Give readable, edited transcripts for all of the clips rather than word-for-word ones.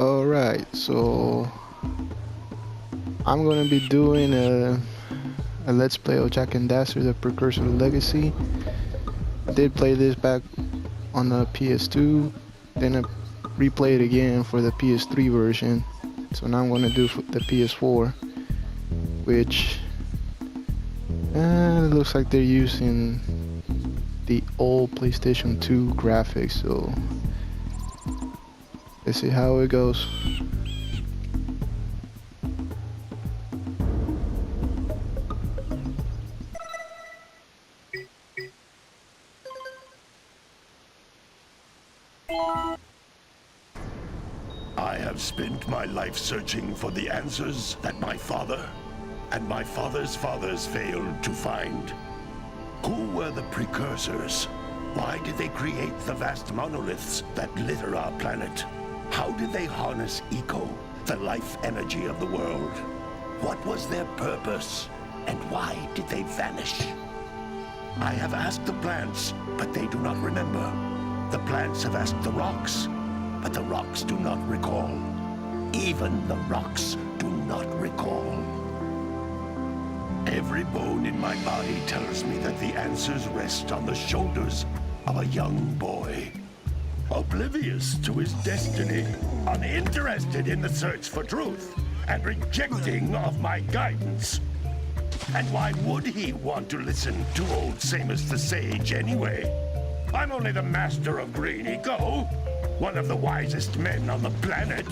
Alright, so I'm gonna be doing a let's play of Jak and Daxter, the Precursor Legacy. I did play this back on the PS2, then I replayed it again for the PS3 version. So now I'm gonna do the PS4, which it looks like they're using the old PlayStation 2 graphics, so let's see how it goes. I have spent my life searching for the answers that my father and my father's fathers failed to find. Who were the Precursors? Why did they create the vast monoliths that litter our planet? How did they harness eco, the life energy of the world? What was their purpose, and why did they vanish? I have asked the plants, but they do not remember. The plants have asked the rocks, but the rocks do not recall. Even the rocks do not recall. Every bone in my body tells me that the answers rest on the shoulders of a young boy. Oblivious to his destiny, uninterested in the search for truth, and rejecting of my guidance. And why would he want to listen to old Samus the Sage anyway? I'm only the master of green eco, one of the wisest men on the planet.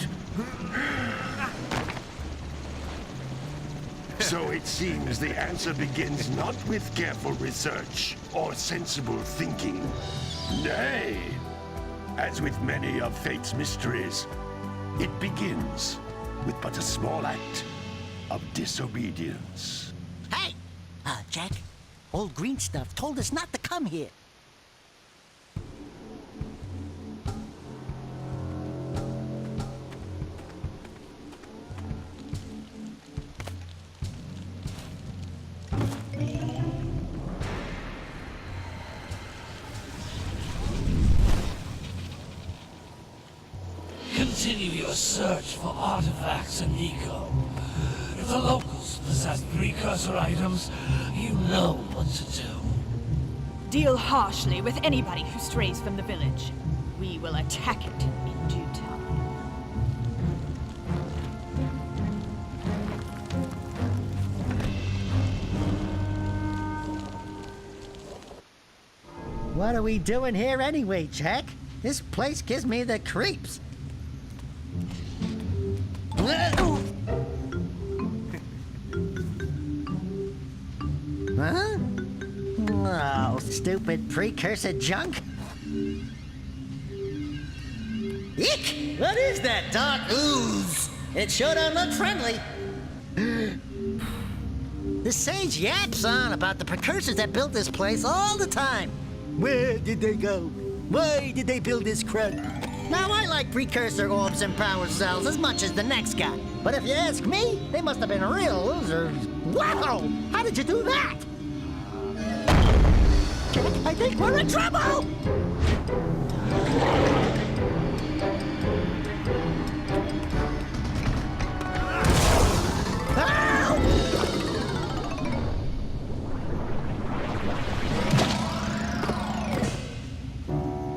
So it seems the answer begins not with careful research or sensible thinking. Nay, as with many of fate's mysteries, it begins with but a small act of disobedience. Hey! Jak, old green stuff told us not to come here. Continue your search for artifacts and eco. If the locals possess precursor items, you know what to do. Deal harshly with anybody who strays from the village. We will attack it in due time. What are we doing here anyway, Jak? This place gives me the creeps. Huh? Oh, stupid precursor junk. Eek! What is that dark ooze? It sure don't look friendly. The sage yaps on about the precursors that built this place all the time. Where did they go? Why did they build this crud? Now, I like precursor orbs and power cells as much as the next guy. But if you ask me, they must have been real losers. Wow! How did you do that? I think we're in trouble!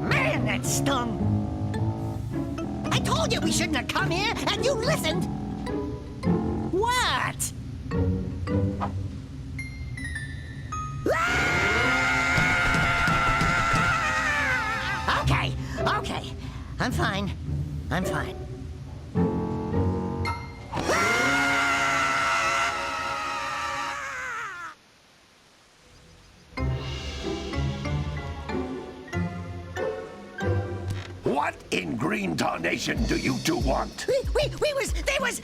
Man, that stung! I told you we shouldn't have come here, and you listened! What? Okay. I'm fine. What in green tarnation do you two want? I was...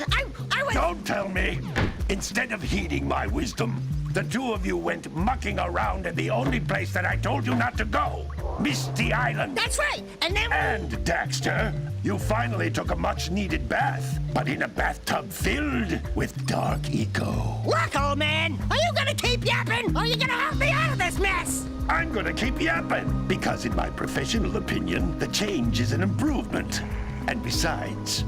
Don't tell me! Instead of heeding my wisdom, the two of you went mucking around in the only place that I told you not to go. Misty Island. That's right, and then... And, Daxter, you finally took a much-needed bath, but in a bathtub filled with dark eco. Look, old man, are you gonna keep yapping, or are you gonna help me out of this mess? I'm gonna keep yapping, because in my professional opinion, the change is an improvement. And besides,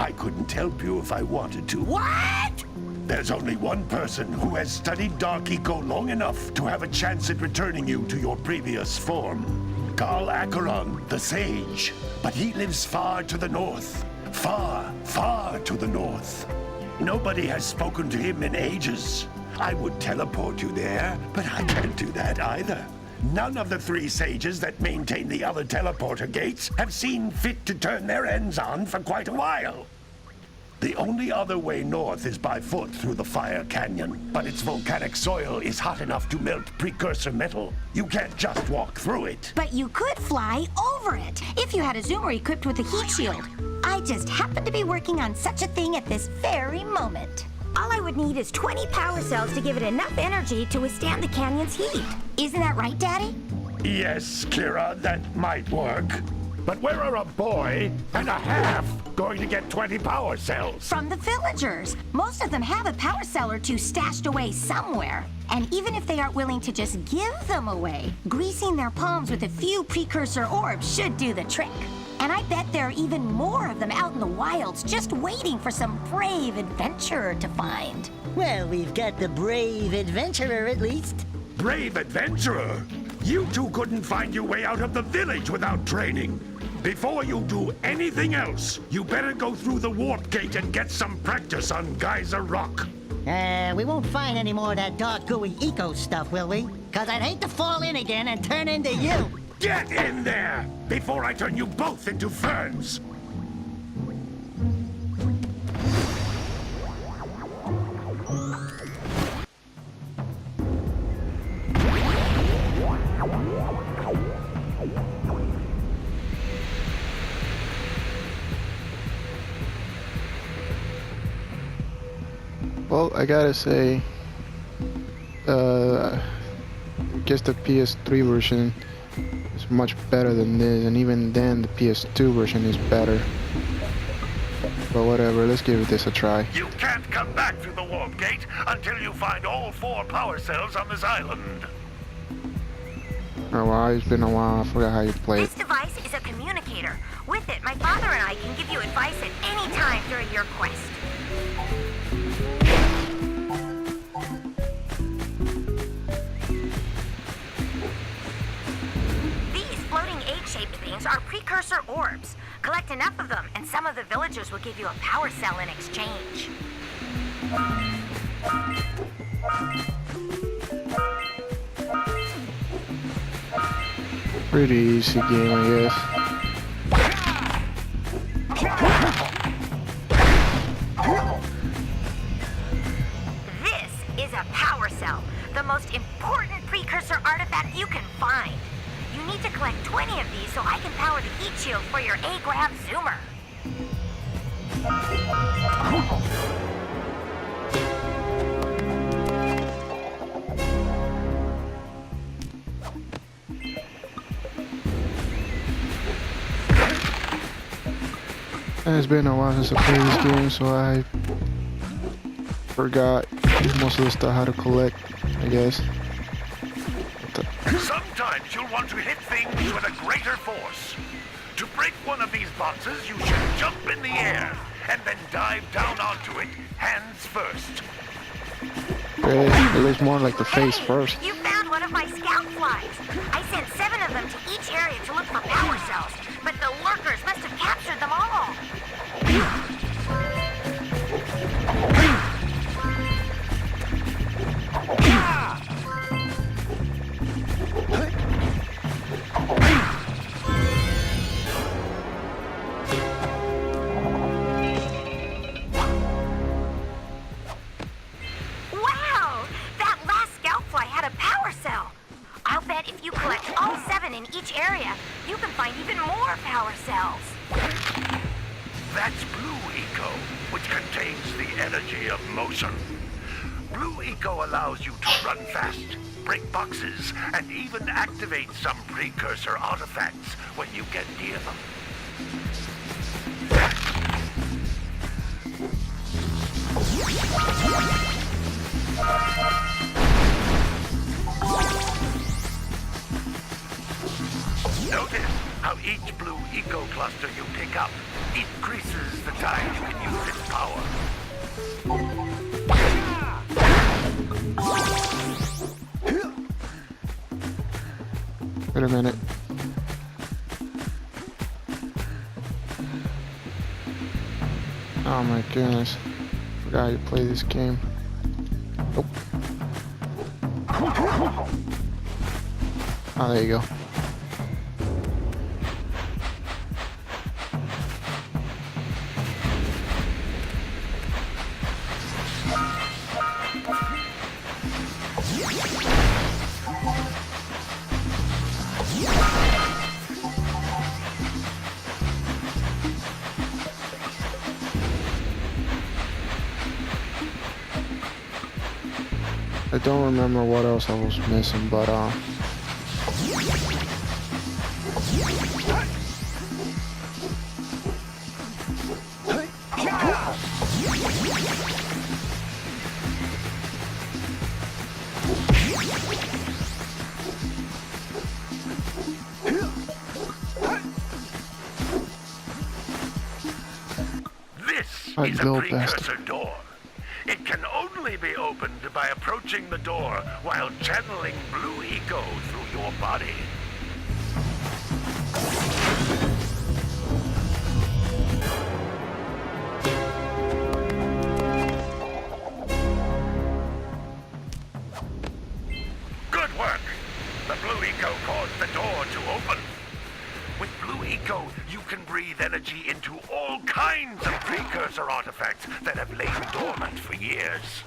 I couldn't help you if I wanted to. What? There's only one person who has studied Dark Eco long enough to have a chance at returning you to your previous form. Carl Acheron, the Sage. But he lives far to the north. Far, far to the north. Nobody has spoken to him in ages. I would teleport you there, but I can't do that either. None of the 3 sages that maintain the other teleporter gates have seen fit to turn their ends on for quite a while. The only other way north is by foot through the Fire Canyon, but its volcanic soil is hot enough to melt precursor metal. You can't just walk through it. But you could fly over it if you had a zoomer equipped with a heat shield. I just happen to be working on such a thing at this very moment. All I would need is 20 power cells to give it enough energy to withstand the canyon's heat. Isn't that right, Daddy? Yes, Kira, that might work. But where are a boy and a half going to get 20 power cells? From the villagers. Most of them have a power cell or 2 stashed away somewhere. And even if they aren't willing to just give them away, greasing their palms with a few precursor orbs should do the trick. And I bet there are even more of them out in the wilds just waiting for some brave adventurer to find. Well, we've got the brave adventurer at least. Brave adventurer! You two couldn't find your way out of the village without training. Before you do anything else, you better go through the warp gate and get some practice on Geyser Rock. We won't find any more of that dark gooey eco stuff, will we? Cause I'd hate to fall in again and turn into you. Get in there before I turn you both into ferns. Well, I gotta say, I guess the PS3 version is much better than this, and even then the PS2 version is better. But whatever, let's give this a try. You can't come back through the warp gate until you find all 4 power cells on this island. Oh wow, it's been a while, I forgot how you play it. This device is a communicator. With it, my father and I can give you advice at any time during your quest. Egg-shaped things are precursor orbs. Collect enough of them, and some of the villagers will give you a power cell in exchange. Pretty easy game, I guess. This is a power cell, the most important precursor artifact you can find. You need to collect 20 of these so I can power the heat shield for your A-Grab zoomer. It's been a while since I played this game, so I forgot most of the stuff how to collect, I guess. Sometimes you'll want to hit things with a greater force. To break one of these boxes, you should jump in the air and then dive down onto it, hands first. It looks more like the face first. You found one of my scout flies. I sent 7 of them to each area to look for power cells, but the lurkers must have captured them all. If you collect all 7 in each area, you can find even more power cells. That's Blue Eco, which contains the energy of motion. Blue Eco allows you to run fast, break boxes, and even activate some precursor artifacts when you get near them. Notice how each Blue Eco cluster you pick up increases the time you can use its power. Wait a minute. Oh my goodness. Forgot how you play this game. Nope. Oh, there you go. I don't remember what else I was missing, but This I'd is a go precursor door. It can only be opened by approaching the door while channeling blue eco through your body. Good work! The blue eco caused the door to open. With blue eco, you can breathe energy into all kinds of precursor artifacts that have lain dormant for years.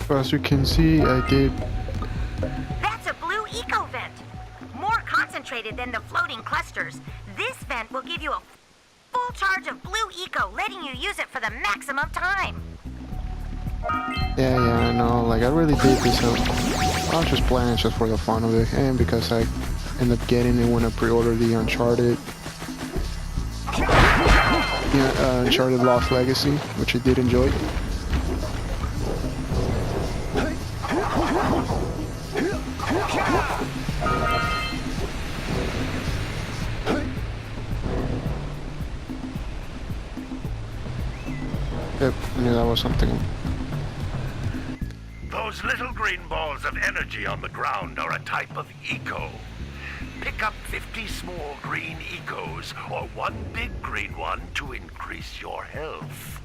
as you can see, I did. That's a blue eco vent. More concentrated than the floating clusters. This vent will give you a full charge of blue eco, letting you use it for the maximum time. Yeah, I know. Like, I really did this. I was just playing it just for the fun of it, and because I ended up getting it when I pre-ordered the Uncharted. Yeah, Uncharted Lost Legacy, which I did enjoy. Yep, I knew that was something. Those little green balls of energy on the ground are a type of eco. Pick up 50 small green ecos or one big green one to increase your health.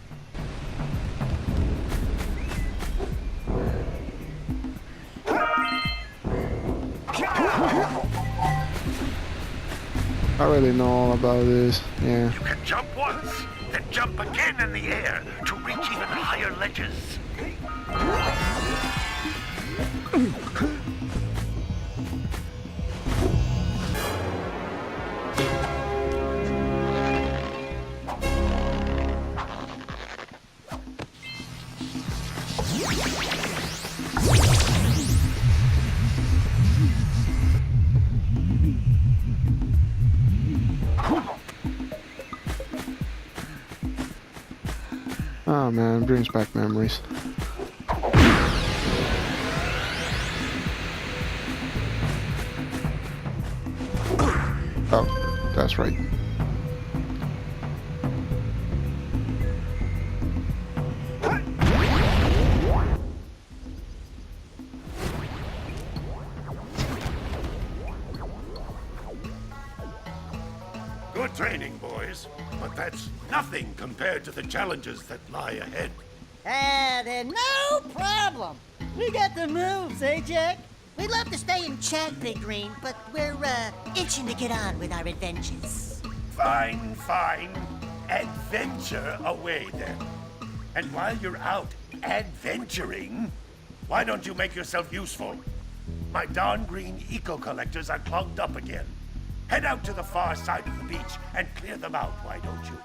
I really know all about this, yeah. You can jump once, then jump again in the air to reach even higher ledges. Oh man, it brings back memories. Oh, that's right. Good training, boys, but that's nothing compared to the challenges that lie ahead. Then no problem. We got the moves, eh, Jak? We'd love to stay in chat, Big Green, but we're, itching to get on with our adventures. Fine, fine. Adventure away then. And while you're out adventuring, why don't you make yourself useful? My darn green eco-collectors are clogged up again. Head out to the far side of the beach and clear them out, why don't you?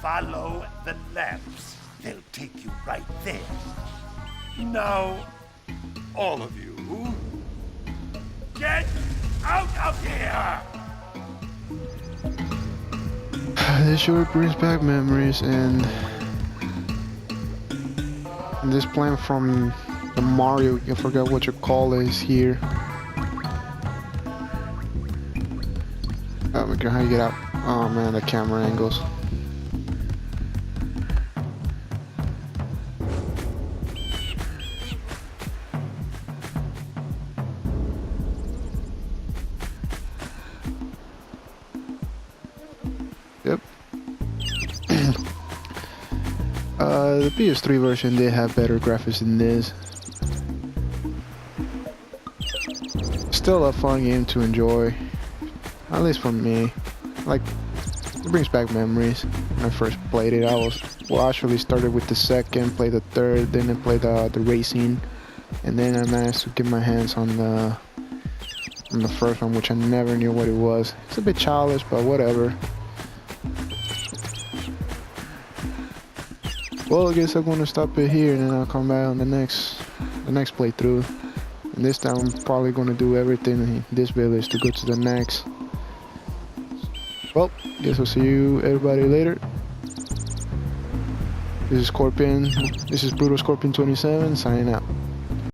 Follow the lamps. They'll take you right there. Now, all of you, get out of here! This sure brings back memories, and this plant from the Mario, I forgot what you call it, is here. Oh my god, how you get out? Oh man, the camera angles. Yep. The PS3 version did have better graphics than this. Still a fun game to enjoy, at least for me. Like, it brings back memories. When I first played it, I actually started with the second, played the third, then I played the racing, and then I managed to get my hands on the first one, which I never knew what it was. It's a bit childish, but whatever. Well, I guess I'm gonna stop it here, and then I'll come back on the next playthrough. And this time I'm probably gonna do everything in this village to go to the next. Well, guess I'll see you everybody later. This is Scorpion. This is Brutal Scorpion 27 signing out.